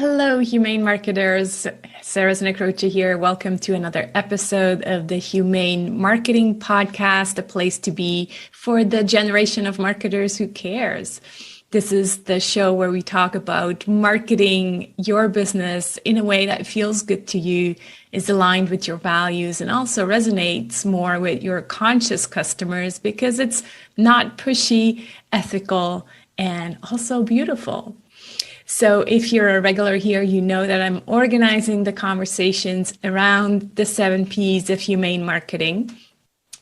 Hello, Humane Marketers. Sarah Zinekrocha here. Welcome to another episode of the Humane Marketing Podcast, a place to be for the generation of marketers who cares. This is the show where we talk about marketing your business in a way that feels good to you, is aligned with your values, and also resonates more with your conscious customers because it's not pushy, ethical, and also beautiful. So if you're a regular here, you know that I'm organizing the conversations around the 7 Ps of humane marketing.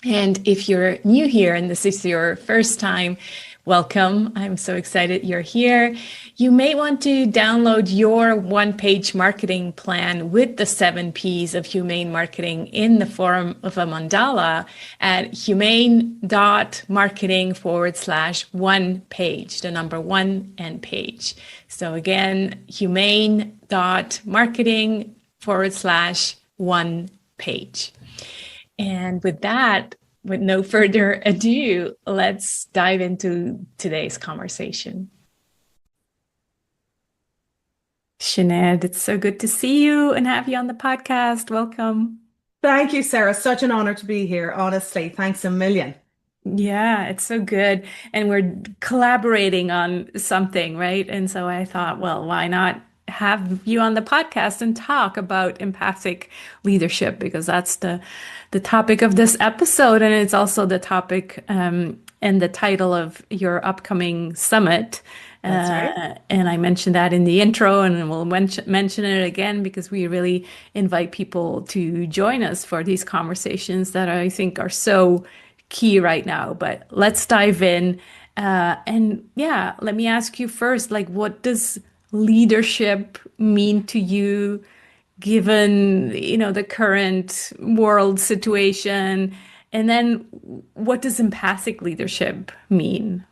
And if you're new here and this is your first time, welcome. I'm so excited you're here. You may want to download your one-page marketing plan with the 7 Ps of humane marketing in the form of a mandala at humane.marketing/one page, the number one and page. So again, humane.marketing/one page. And with that, with no further ado, let's dive into today's conversation. Sinead, it's so good to see you and have you on the podcast. Welcome. Thank you, Sarah. Such an honor to be here. Honestly, thanks a million. Yeah, it's so good. And we're collaborating on something, right? And so I thought, well, why not have you on the podcast and talk about empathic leadership? Because that's the topic of this episode. And it's also the topic and the title of your upcoming summit. That's right. And I mentioned that in the intro, and we'll mention it again because we really invite people to join us for these conversations that I think are so key right now. But let's dive in. And yeah, let me ask you first, like, what does leadership mean to you, given, the current world situation? And then what does empathic leadership mean?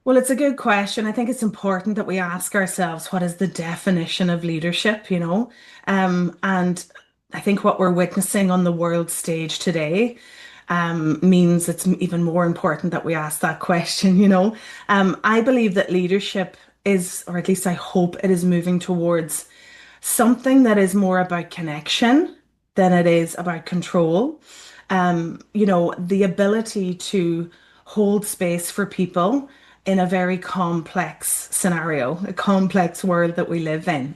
Well, it's a good question. I think it's important that we ask ourselves, what is the definition of leadership? And I think what we're witnessing on the world stage today means it's even more important that we ask that question. I believe that leadership is, or at least I hope it is moving towards something that is more about connection than it is about control. The ability to hold space for people in a very complex scenario, a complex world that we live in.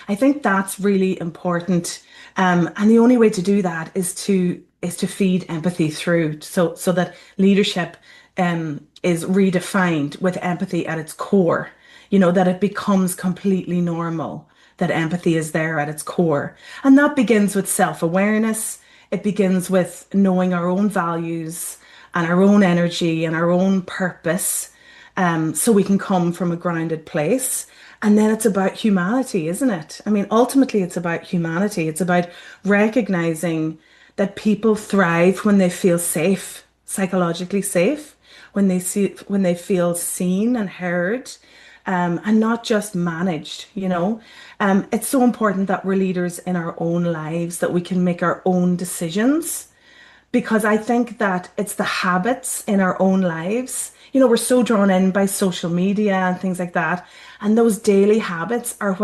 I think that's really important. And the only way to do that is to feed empathy through, so that leadership is redefined with empathy at its core. That it becomes completely normal, that empathy is there at its core. And that begins with self-awareness. It begins with knowing our own values and our own energy and our own purpose, so we can come from a grounded place. And then it's about humanity, isn't it? I mean, ultimately, it's about humanity. It's about recognizing that people thrive when they feel safe, psychologically safe, when they feel seen and heard, and not just managed. It's so important that we're leaders in our own lives, that we can make our own decisions, because I think that it's the habits in our own lives. We're so drawn in by social media and things like that. And those daily habits are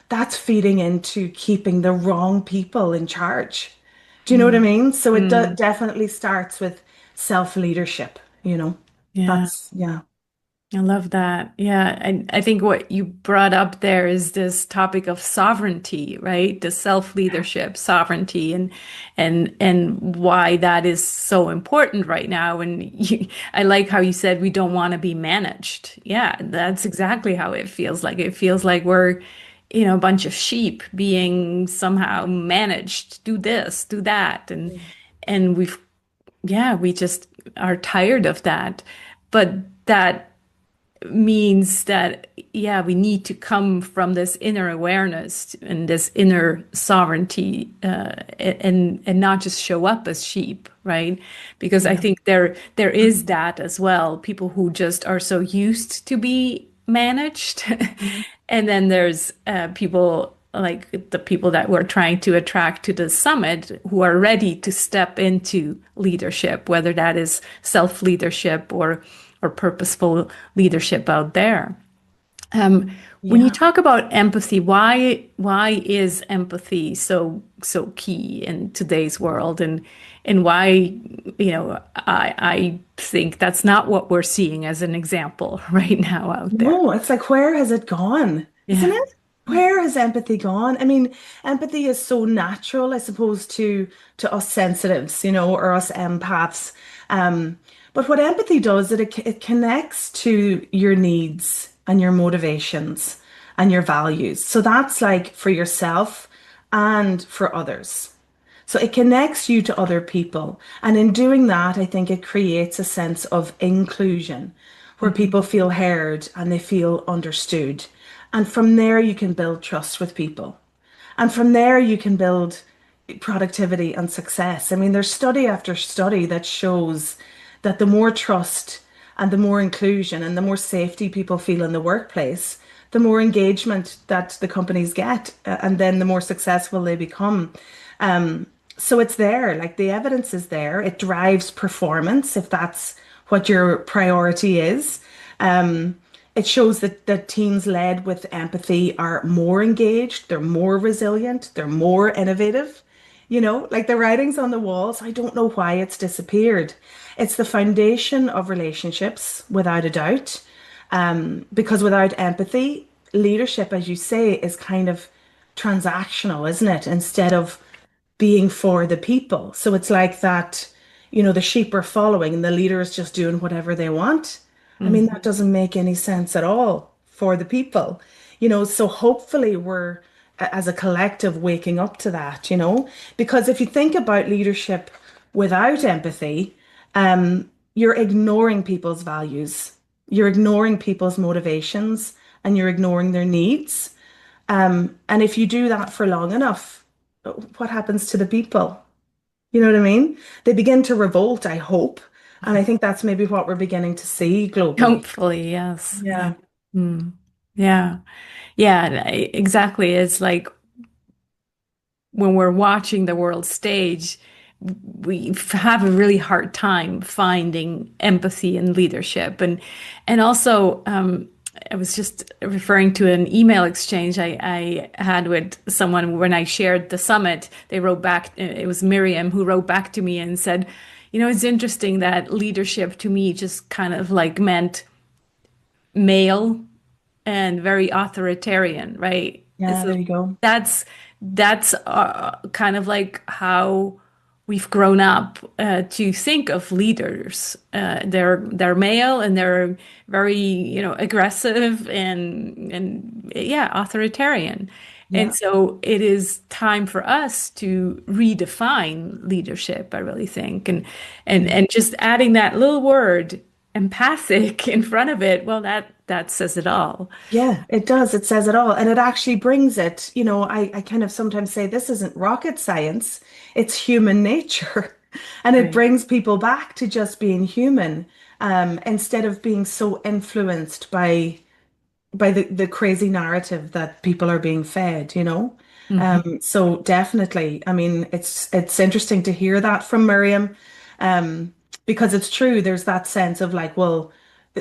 that's feeding into keeping the wrong people in charge. Do you know what I Mm, mean? So it mm, definitely starts with self-leadership. yeah. Yeah. I love that. Yeah. I think what you brought up there is this topic of sovereignty, right? The self-leadership, sovereignty, and why that is so important right now. And I like how you said we don't want to be managed. Yeah, that's exactly how it feels like. It feels like we're, a bunch of sheep being somehow managed, do this, do that. And we just are tired of that. But that means that, yeah, we need to come from this inner awareness and this inner sovereignty, and not just show up as sheep, right? Because I Yeah. think there is that as well. People who just are so used to be managed, Mhm. and then there's people like the people that we're trying to attract to the summit who are ready to step into leadership, whether that is self leadership or purposeful leadership out there. When you Yeah. talk about empathy, why is empathy so key in today's world, and why, I think that's not what we're seeing as an example right now out there. No, it's like, where has it gone? Isn't Yeah. it? Where has empathy gone? I mean, empathy is so natural, I suppose, to us sensitives, or us empaths. Um, but what empathy does, it connects to your needs and your motivations and your values. So that's like for yourself and for others. So it connects you to other people. And in doing that, I think it creates a sense of inclusion where Mhm. people feel heard and they feel understood. And from there, you can build trust with people. And from there, you can build productivity and success. I mean, there's study after study that shows that the more trust and the more inclusion and the more safety people feel in the workplace, the more engagement that the companies get, and then the more successful they become. So it's there, like the evidence is there. It drives performance if that's what your priority is. Um, it shows that teams led with empathy are more engaged, they're more resilient, they're more innovative. Like the writing's on the wall, so I don't know why it's disappeared. It's the foundation of relationships, without a doubt. Because without empathy, leadership, as you say, is kind of transactional, isn't it? Instead of being for the people. So it's like that, the sheep are following and the leader is just doing whatever they want. I mean, that Mhm. doesn't make any sense at all for the people. So hopefully we're, as a collective, waking up to that, because if you think about leadership without empathy, you're ignoring people's values, you're ignoring people's motivations, and you're ignoring their needs. And if you do that for long enough, what happens to the people? You know what I mean? They begin to revolt, I hope. And I think that's maybe what we're beginning to see globally. Hopefully, yes. Yeah. Yeah. Mm. Yeah. Yeah, exactly. It's like when we're watching the world stage, we have a really hard time finding empathy and leadership. And also, I was just referring to an email exchange I had with someone when I shared the summit. They wrote back, it was Miriam who wrote back to me and said, it's interesting that leadership to me just kind of like meant male and very authoritarian, right? Yeah, So there you go. that's kind of like how we've grown up to think of leaders. They're male and they're very, aggressive and yeah, authoritarian. And Yeah. so it is time for us to redefine leadership, I really think. And just adding that little word empathic in front of it, well, that says it all. Yeah, it does. It says it all. And it actually brings it, I kind of sometimes say this isn't rocket science, it's human nature. And it Right. brings people back to just being human, instead of being so influenced by the crazy narrative that people are being fed. Mhm. So definitely, I mean, it's interesting to hear that from Miriam, because it's true. There's that sense of like, well,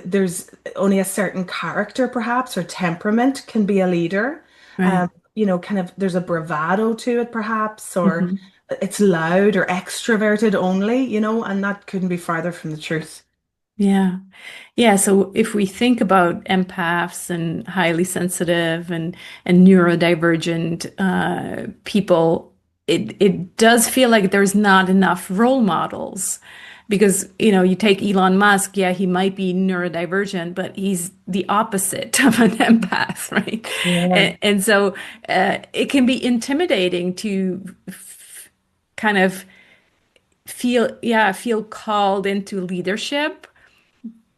there's only a certain character perhaps or temperament can be a leader. Right. Kind of there's a bravado to it perhaps, or Mhm. it's loud or extroverted only, and that couldn't be farther from the truth. Yeah. Yeah. So if we think about empaths and highly sensitive and neurodivergent people, it does feel like there's not enough role models because, you take Elon Musk, yeah, he might be neurodivergent, but he's the opposite of an empath, right? Yeah. And so it can be intimidating to kind of feel called into leadership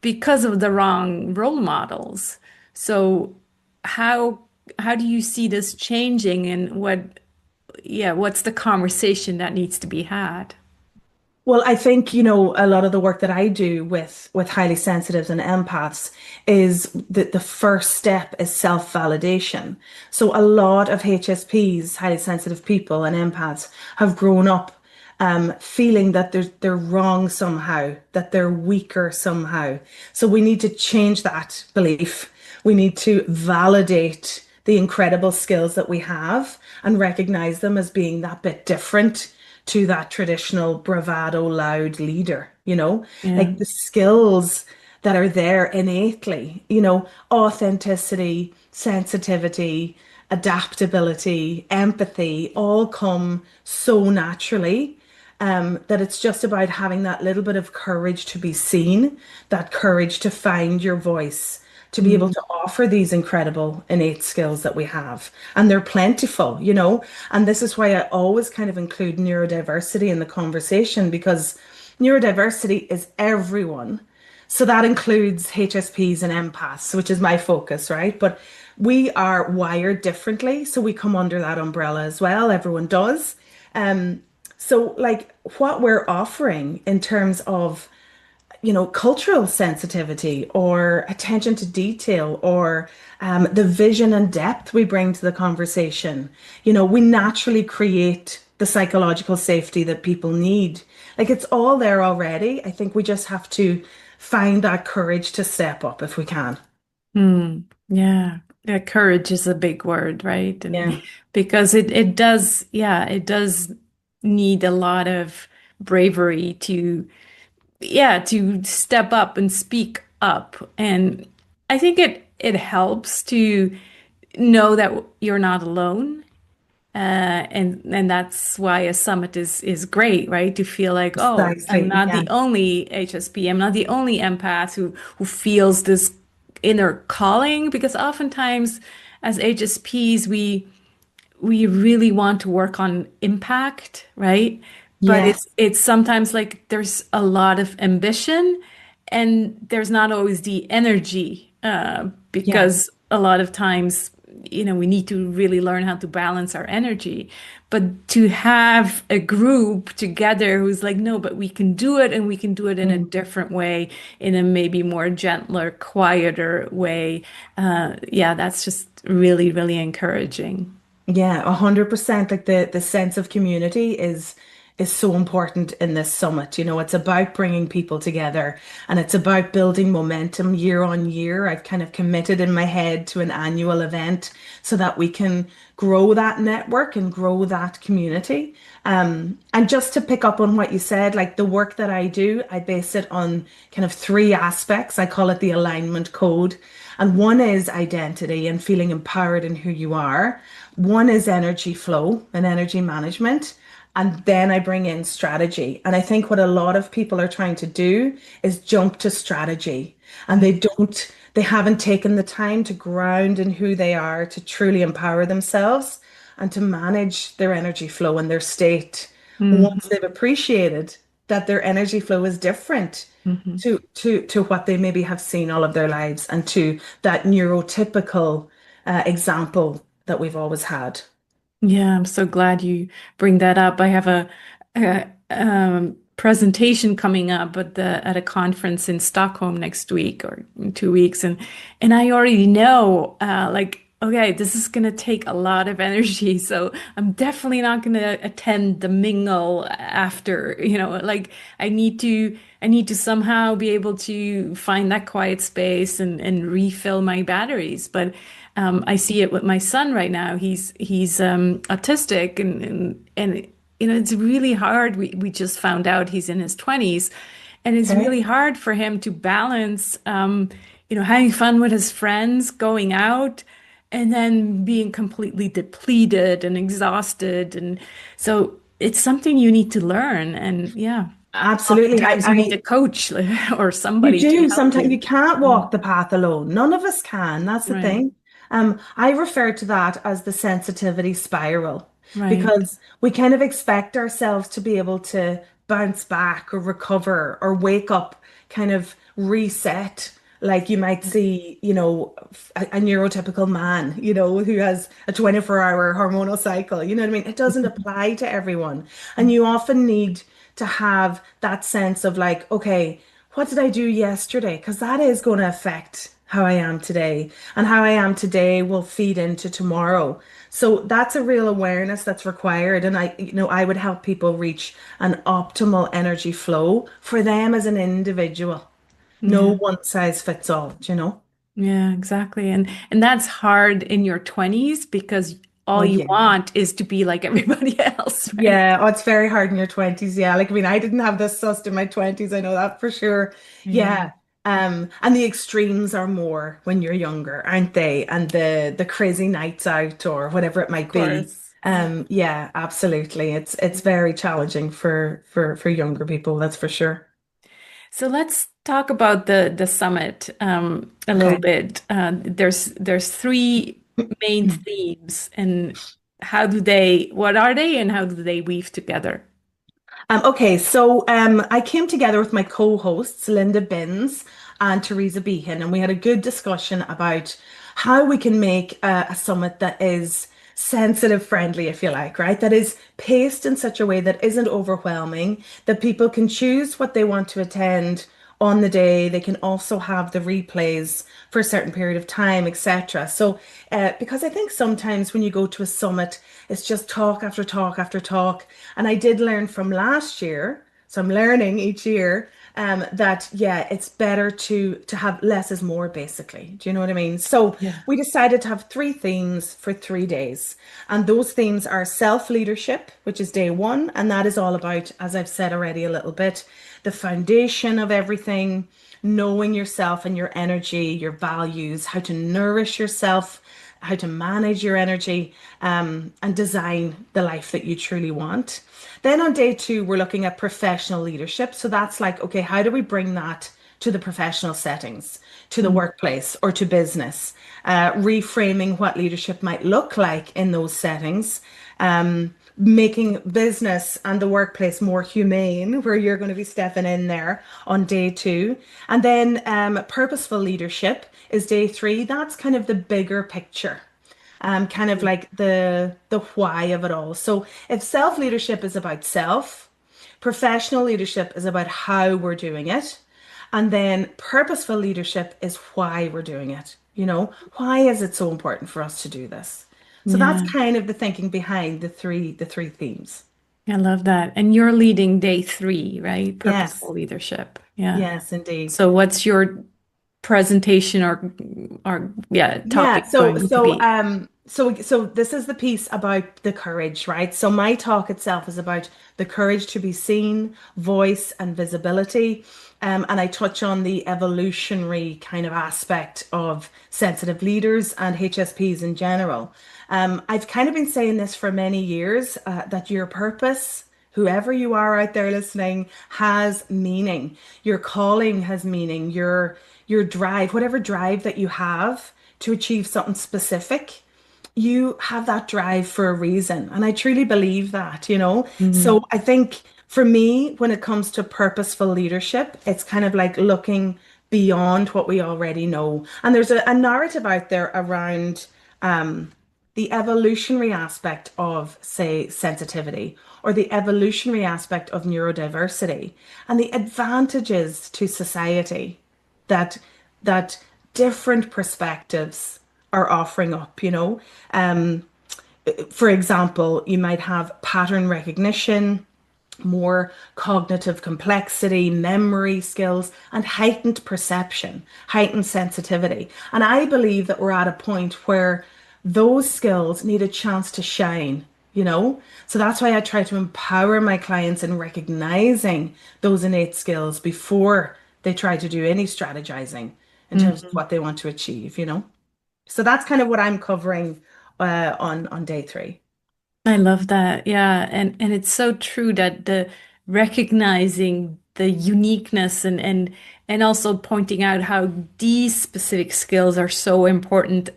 because of the wrong role models. So how how do you see this changing and what's the conversation that needs to be had? Well, I think, a lot of the work that I do with highly sensitives and empaths is that the first step is self-validation. So a lot of HSPs, highly sensitive people and empaths have grown up feeling that they're wrong somehow, that they're weaker somehow. So we need to change that belief We need to validate the incredible skills that we have and recognize them as being that bit different to that traditional bravado, loud leader, Yeah. like the skills that are there innately, authenticity, sensitivity, adaptability, empathy, all come so naturally, that it's just about having that little bit of courage to be seen, that courage to find your voice, to be able Mm. to offer these incredible innate skills that we have. And they're plentiful, And this is why I always kind of include neurodiversity in the conversation, because neurodiversity is everyone. So that includes HSPs and empaths, which is my focus, right? But we are wired differently. So we come under that umbrella as well. Everyone does. Um, so, like, what we're offering in terms of, cultural sensitivity or attention to detail or the vision and depth we bring to the conversation, we naturally create the psychological safety that people need. Like, it's all there already. I think we just have to find that courage to step up if we can. Mm. Yeah. Yeah, courage is a big word, right? And Yeah. because it does, yeah, it does need a lot of bravery to, yeah, to step up and speak up. And I think it helps to know that you're not alone. And that's why a summit is great, right? To feel like, oh, I'm Precisely. not Yeah. the only HSP, I'm not the only empath who feels this inner calling, because oftentimes as HSPs we really want to work on impact, right? But Yes. it's sometimes like there's a lot of ambition and there's not always the energy, Yeah. because a lot of times, we need to really learn how to balance our energy. But to have a group together who's like, no, but we can do it and we can do it in a Mm. different way, in a maybe more gentler, quieter way. Yeah, that's just really, really encouraging. Yeah, 100%. Like the sense of community is so important in this summit. It's about bringing people together and it's about building momentum year on year. I've kind of committed in my head to an annual event so that we can grow that network and grow that community. And just to pick up on what you said, like the work that I do, I base it on kind of three aspects. I call it the alignment code. And one is identity and feeling empowered in who you are. One is energy flow and energy management. And then I bring in strategy. And I think what a lot of people are trying to do is jump to strategy. And they haven't taken the time to ground in who they are, to truly empower themselves and to manage their energy flow and their state once they've appreciated that their energy flow is different Mm-hmm. to what they maybe have seen all of their lives and to that neurotypical example that we've always had. Yeah, I'm so glad you bring that up. I have a presentation coming up at a conference in Stockholm next week or in 2 weeks, and I already know, like, okay, this is gonna take a lot of energy, so I'm definitely not gonna attend the mingle after. Like I need to somehow be able to find that quiet space and refill my batteries, but. I see it with my son right now. He's autistic and it's really hard. We just found out he's in his 20s, and it's Okay. really hard for him to balance having fun with his friends, going out, and then being completely depleted and exhausted. And so it's something you need to learn. And yeah, Absolutely. oftentimes you need a coach or You somebody to do. help Sometimes you you. can't Mm. walk the path alone. None of us can. That's the Right, thing. I refer to that as the sensitivity spiral right. because we kind of expect ourselves to be able to bounce back or recover or wake up, kind of reset. Like you might see, a neurotypical man, who has a 24-hour hormonal cycle. You know what I mean? It doesn't apply to everyone. And you often need to have that sense of like, okay, what did I do yesterday? Because that is going to affect how I am today. And how I am today will feed into tomorrow. So that's a real awareness that's required. And I would help people reach an optimal energy flow for them as an individual. No Yeah. one size fits all, you know? Yeah, exactly. And that's hard in your 20s because all Oh you yeah. want is to be like everybody else, right? Yeah, oh, it's very hard in your 20s. Yeah. Like, I mean, I didn't have this sussed in my 20s. I know that for sure. Yeah, Yeah. And the extremes are more when you're younger, aren't they? And the crazy nights out or whatever it of might be. course. Yeah. Yeah, absolutely. It's very challenging for younger people, that's for sure. So let's talk about the summit a little Okay. bit. There's three main themes, and what are they, and how do they weave together? Okay, so I came together with my co-hosts, Linda Binns and Teresa Behan, and we had a good discussion about how we can make a summit that is sensitive friendly, if you like, right? That is paced in such a way that isn't overwhelming, that people can choose what they want to attend on the day. They can also have the replays for a certain period of time, etc. So, because I think sometimes when you go to a summit, it's just talk after talk after talk. And I did learn from last year, so I'm learning each year, that yeah, it's better to have less is more, basically. Do you know what I mean? So Yeah. we decided to have three themes for 3 days. And those themes are self-leadership, which is day one, and that is all about, as I've said already a little bit, the foundation of everything, knowing yourself and your energy, your values, how to nourish yourself, how to manage your energy, and design the life that you truly want. Then on day two, we're looking at professional leadership. So that's like, okay, how do we bring that to the professional settings, to the workplace or to business? Reframing what leadership might look like in those settings. Making business and the workplace more humane, where you're going to be stepping in there on day two. And then purposeful leadership is day three. That's kind of the bigger picture, kind of like the why of it all. So if self-leadership is about self, professional leadership is about how we're doing it, and then purposeful leadership is why we're doing it. Why is it so important for us to do this? So that's Yeah, kind of the thinking behind the three themes. I love that. And you're leading day three, right? Purposeful Yes, leadership. Yeah. yes, indeed. So what's your presentation or yeah, Yeah, topic so going to so be? um so so this is the piece about the courage, right? So my talk itself is about the courage to be seen, voice, and visibility. And I touch on the evolutionary kind of aspect of sensitive leaders and HSPs in general. I've kind of been saying this for many years, that your purpose, whoever you are out there listening, has meaning. Your calling has meaning. Your drive, whatever drive that you have to achieve something specific, you have that drive for a reason. And I truly believe that. Mhm. So I think for me, when it comes to purposeful leadership, it's kind of like looking beyond what we already know. And there's a narrative out there around the evolutionary aspect of, say, sensitivity or the evolutionary aspect of neurodiversity and the advantages to society that that different perspectives are offering up. For example, you might have pattern recognition, more cognitive complexity, memory skills, and heightened perception, heightened sensitivity. And I believe that we're at a point where those skills need a chance to shine. So that's why I try to empower my clients in recognizing those innate skills before they try to do any strategizing in terms of Mhm. what they want to achieve. So that's kind of what I'm covering on day three. I love that. Yeah. And it's so true that the recognizing the uniqueness and also pointing out how these specific skills are so important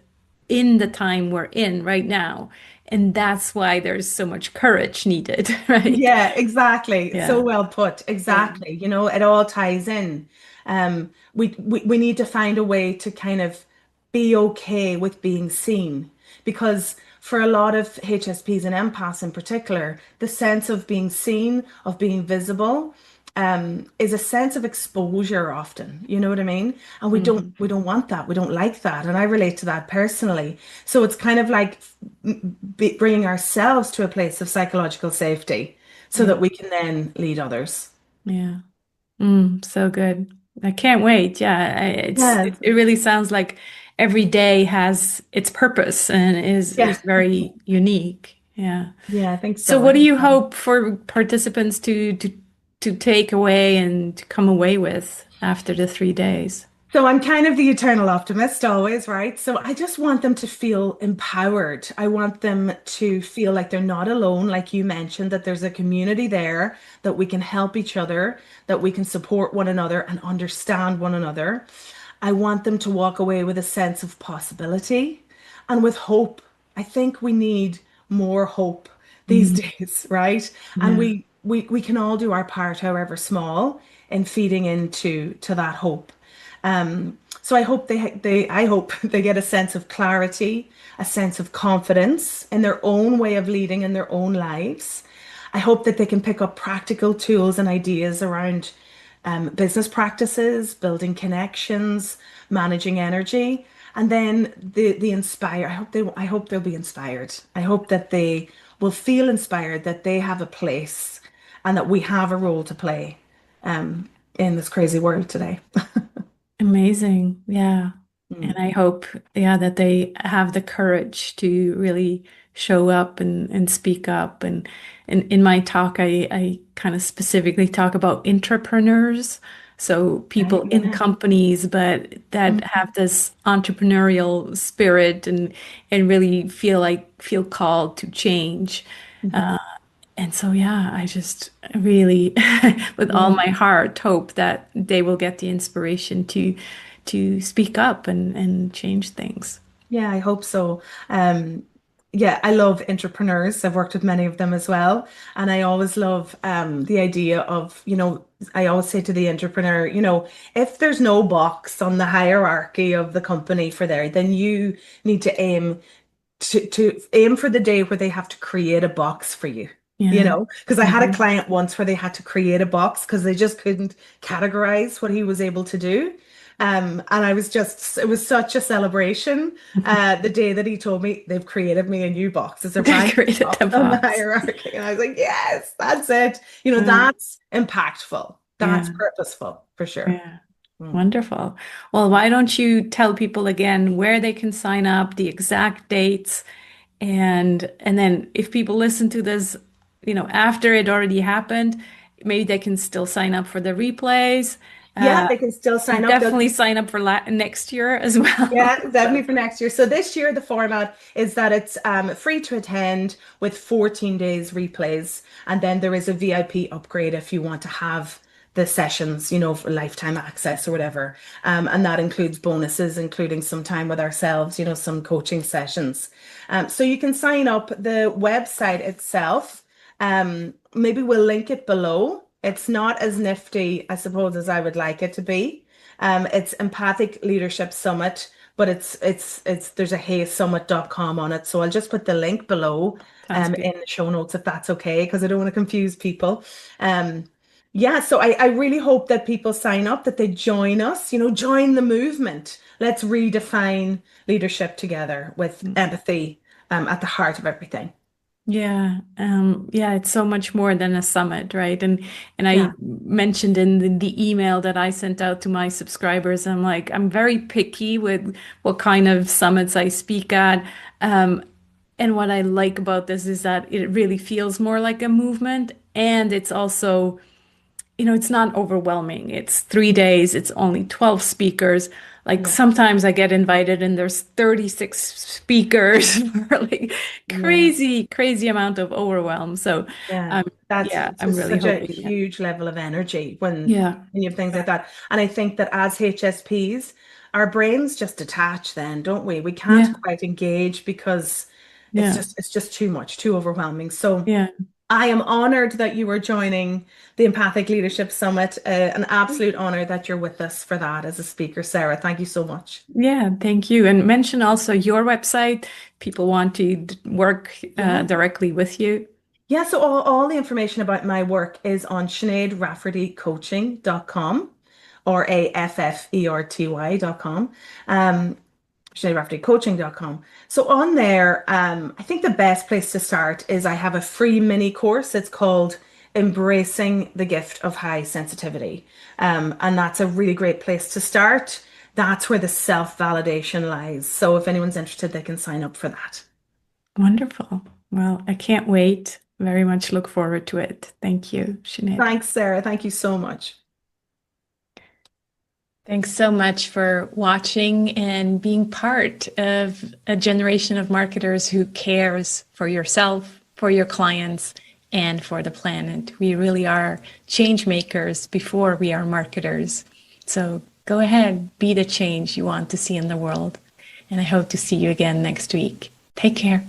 in the time we're in right now. And that's why there's so much courage needed, right? Yeah, exactly. So Yeah. well put. Yeah. Exactly. It all ties in. We need to find a way to kind of be okay with being seen because for a lot of HSPs and empaths in particular, the sense of being seen, of being visible, is a sense of exposure often. You know what I mean? And we don't Mhm. we don't want that. We don't like that. And I relate to that personally. So it's kind of like bringing ourselves to a place of psychological safety so Yeah. that we can then lead others. Yeah. So good. I can't wait. Yeah, Yeah, it really sounds like every day has its purpose and yeah, is very unique. Yeah. yeah, I think So so. I what do think you so. hope for participants to take away and to come away with after the 3 days? So I'm kind of the eternal optimist always, right? So I just want them to feel empowered. I want them to feel like they're not alone, like you mentioned, that there's a community there, that we can help each other, that we can support one another and understand one another. I want them to walk away with a sense of possibility and with hope. I think we need more hope these Mm, days, right? And yeah. we can all do our part, however small, in feeding into to that hope. So I hope I hope they get a sense of clarity, a sense of confidence in their own way of leading in their own lives. I hope that they can pick up practical tools and ideas around business practices, building connections, managing energy, and then the inspire. I hope they'll be inspired. I hope that they will feel inspired that they have a place and that we have a role to play in this crazy world today. Amazing. Yeah. And Mm. I hope, yeah, that they have the courage to really show up and speak up. And in my talk, I kind of specifically talk about entrepreneurs. So Right, people in yeah. companies, but that Mhm. have this entrepreneurial spirit and really feel called to change. Mhm. And so, yeah, I just really, with all Yeah. my heart, hope that they will get the inspiration to speak up and change things. Yeah, I hope so. Um, yeah, I love entrepreneurs. I've worked with many of them as well. And I always love the idea of, I always say to the entrepreneur, if there's no box on the hierarchy of the company for there, then you need to aim for the day where they have to create a box for you. Yeah. Because I had a Mhm. client once where they had to create a box because they just couldn't categorize what he was able to do. And it was such a celebration the day that he told me they've created me a new box. It's a They brand new created the box on the box. hierarchy. And I was like, yes, that's it. Uh, That's impactful. That's yeah. purposeful for sure. Yeah. Mm. Wonderful. Well, why don't you tell people again where they can sign up, the exact dates, and then if people listen to this, after it already happened, maybe they can still sign up for the replays. Yeah, Uh, they can still sign and up. definitely sign up for la next year as well. Yeah, definitely for next year. So this year, the format is that it's free to attend with 14 days replays. And then there is a VIP upgrade if you want to have the sessions, for lifetime access or whatever. And that includes bonuses, including some time with ourselves, some coaching sessions. So you can sign up. The website itself, maybe we'll link it below. It's not as nifty, I suppose, as I would like it to be. It's Empathic Leadership Summit, but it's there's a heysummit.com on it. So I'll just put the link below Sounds good. in the show notes if that's okay, because I don't want to confuse people. Um yeah, so I really hope that people sign up, that they join us, join the movement. Let's redefine leadership together with empathy at the heart of everything. Yeah, it's so much more than a summit, right? And I Yeah. mentioned in the email that I sent out to my subscribers, I'm like, I'm very picky with what kind of summits I speak at. Um, and what I like about this is that it really feels more like a movement, and it's also it's not overwhelming. It's 3 days, it's only 12 speakers. Like Yeah. sometimes I get invited and there's 36 speakers for like Yeah. crazy amount of overwhelm. So Yeah, that's yeah, it's I'm just really such a hoping that. huge level of energy Yeah. when you have things like that. And I think that as HSPs, our brains just detach then, don't we? We can't Yeah. quite engage because Yeah. it's just too much, too overwhelming. So Yeah. I am honored that you are joining the Empathic Leadership Summit. An absolute honor that you're with us for that as a speaker, Sarah. Thank you so much. Yeah, thank you. And mention also your website. People want to work Yeah. directly with you. Yeah, so all the information about my work is on SineadRaffertyCoaching.com or AFFERTY.com. SineadRaffertyCoaching.com. So on there, I think the best place to start is I have a free mini course. It's called embracing the gift of high sensitivity. And that's a really great place to start. That's where the self-validation lies. So if anyone's interested, they can sign up for that. Wonderful. Well, I can't wait. Very much look forward to it. Thank you, Sinead. Thanks, Sarah. Thank you so much. Thanks so much for watching and being part of a generation of marketers who cares for yourself, for your clients, and for the planet. We really are change makers before we are marketers. So go ahead, be the change you want to see in the world. And I hope to see you again next week. Take care.